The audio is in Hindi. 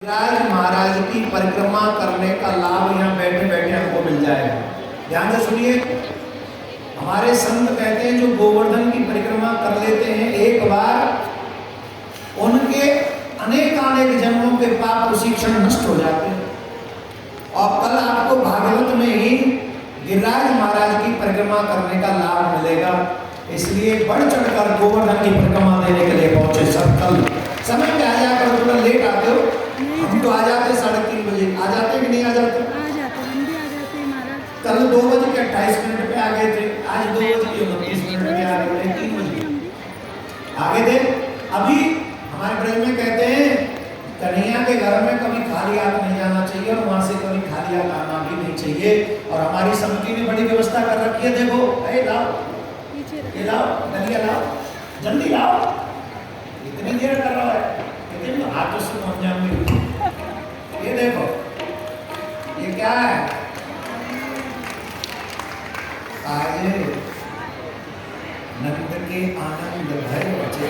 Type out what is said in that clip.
गिरिराज महाराज की परिक्रमा करने का लाभ यहाँ बैठे बैठे हमको मिल जाएगा। ध्यान से सुनिए, हमारे संत कहते हैं जो गोवर्धन की परिक्रमा कर लेते हैं एक बार, उनके अनेक जन्मों के पाप उसी क्षण नष्ट हो जाते हैं। और कल आपको भागवत में ही गिरिराज महाराज की परिक्रमा करने का लाभ मिलेगा। इसलिए बढ़ चढ़कर गोवर्धन की परिक्रमा देने के लिए पहुंचे सब। कल समय पे आ जाकर, थोड़ा लेट आते हो, हम तो आ जाते 3:30 बजे। आ जाते कि नहीं आ जाते? हम भी आ जाते महाराज। कल 2:28 पे आ गए थे, आज 2:29 पे आ गए थे, 3 बजे आ गए थे। अभी हमारे ब्रज में कहते हैं कन्हैया के घर में कभी खाली हाथ नहीं जाना चाहिए और वहां से कभी खाली हाथ आना भी नहीं चाहिए। और हमारी समिति ने बड़ी व्यवस्था कर रखी है। देखो, ए लाओ, ये लाओ, डलिया लाओ, जल्दी लाओ। इतनी देर कर रहा है, लेकिन हाथों से पहुंच जाऊंगी। ये देखो, ये क्या है? आज नंद के आनंद भय बचे।